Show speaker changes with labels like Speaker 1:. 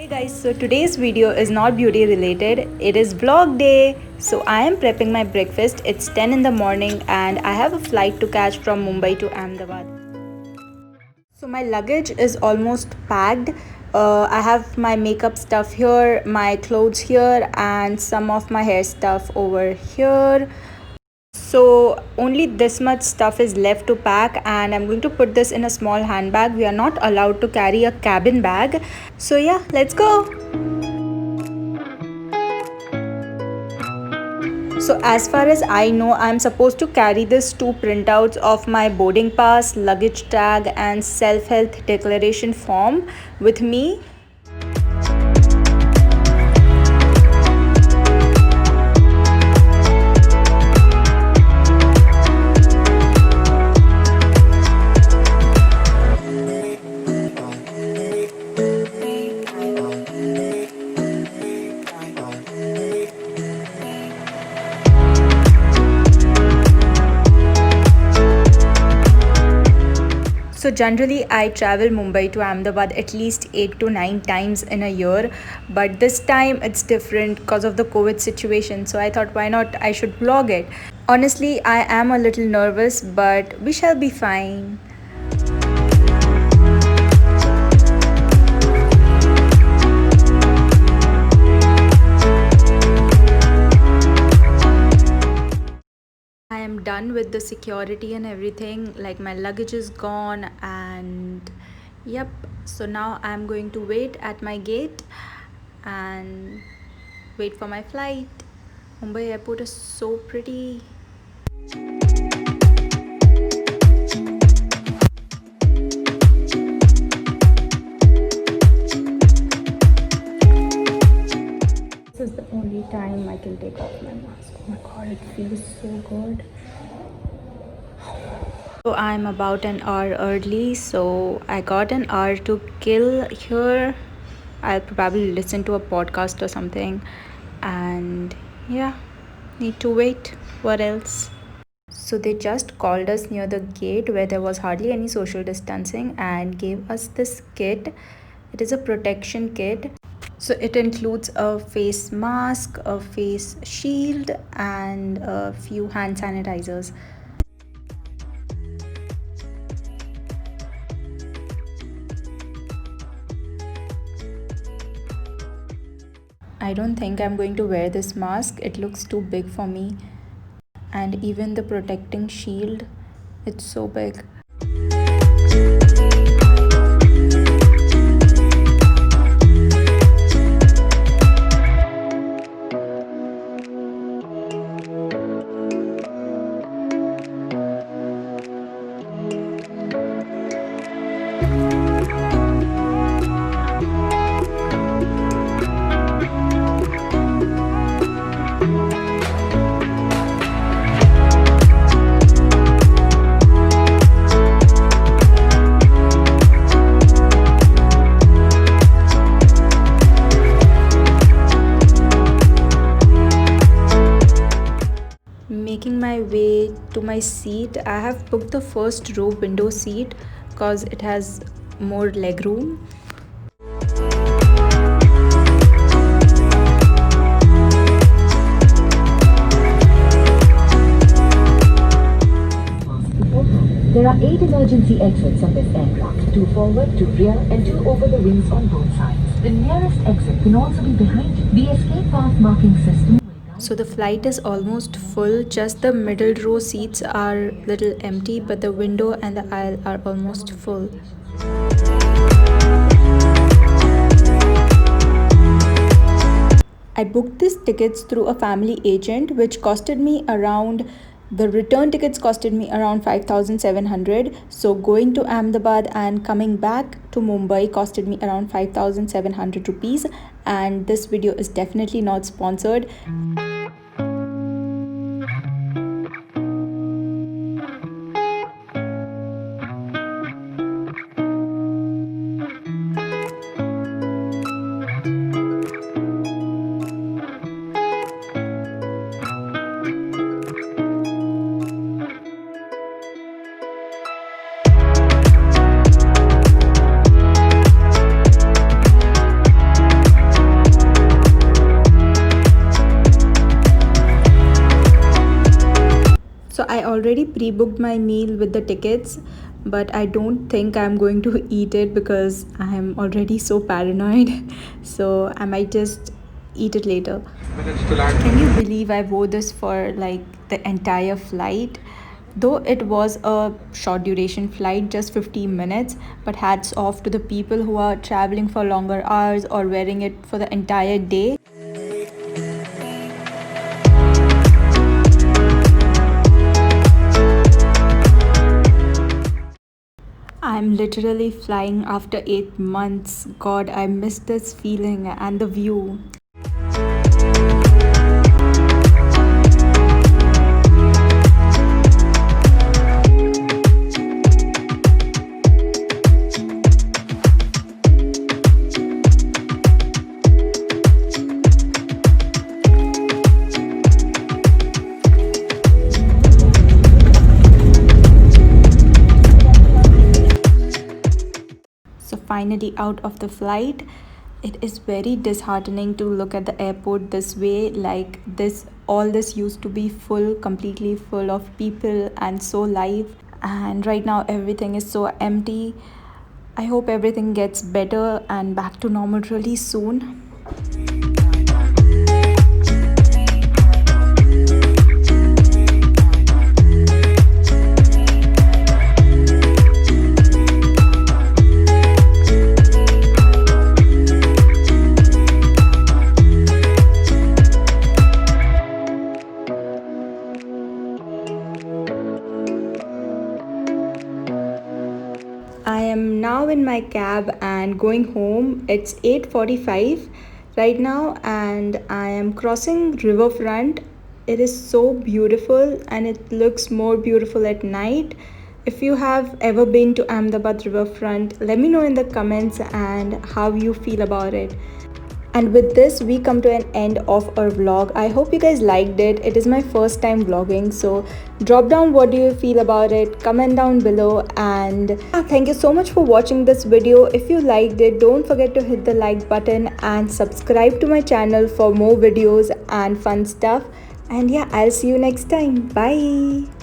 Speaker 1: Hey guys, so today's video is not beauty related, it is vlog day. So I am prepping my breakfast. It's 10 in the morning and I have a flight to catch from Mumbai to Ahmedabad. So my luggage is almost packed. I have my makeup stuff here, my clothes here, and some of my hair stuff over here. So only this much stuff is left to pack, and I'm going to put this in a small handbag. We are not allowed to carry a cabin bag. So yeah, let's go. So as far as I know, I'm supposed to carry this two printouts of my boarding pass, luggage tag and self-health declaration form with me. So generally I travel Mumbai to Ahmedabad at least 8 to 9 times in a year, but this time it's different because of the COVID situation. So I thought why not I should vlog it. Honestly, I am a little nervous, but we shall be fine. I am done with the security and everything, like my luggage is gone, and yep, so now I'm going to wait at my gate and wait for my flight. Mumbai airport is so pretty. This is the only time I can take off my mask. Oh my god, it feels so good. So I'm about an hour early, so I got an hour to kill here. I'll probably listen to a podcast or something, and yeah, need to wait. What else? So they just called us near the gate where there was hardly any social distancing and gave us this kit. It is a protection kit. So it includes a face mask, a face shield, and a few hand sanitizers. I don't think I'm going to wear this mask. It looks too big for me. And even the protecting shield, it's so big. Making my way to my seat, I have booked the first row window seat because it has more leg room.
Speaker 2: There are 8 emergency exits on this aircraft, 2 forward, 2 rear and 2 over the wings on both sides. The nearest exit can also be behind you. The escape path marking system.
Speaker 1: So the flight is almost full, just the middle row seats are little empty, but the window and the aisle are almost full. I booked these tickets through a family agent, which costed me around, the return tickets costed me around 5,700. So going to Ahmedabad and coming back to Mumbai costed me around 5,700 rupees. And this video is definitely not sponsored. already pre-booked my meal with the tickets, but I don't think I'm going to eat it because I am already so paranoid. So I might just eat it later. Can you believe I wore this for like the entire flight? Though it was a short duration flight, just 15 minutes, but hats off to the people who are traveling for longer hours or wearing it for the entire day. I'm literally flying after 8 months. God, I miss this feeling and the view. So finally out of the flight. It is very disheartening to look at the airport this way. Like this, all this used to be full, completely full of people and so live, and right now everything is so empty. I hope everything gets better and back to normal really soon. I am now in my cab and going home. It's 8:45 right now and I am crossing riverfront. It is so beautiful and it looks more beautiful at night. If you have ever been to Ahmedabad riverfront, let me know in the comments and how you feel about it. And with this, we come to an end of our vlog. I hope you guys liked it. It is my first time vlogging, so drop down what do you feel about it, comment down below, and thank you so much for watching this video. If you liked it, don't forget to hit the like button and subscribe to my channel for more videos and fun stuff. And yeah, I'll see you next time. Bye.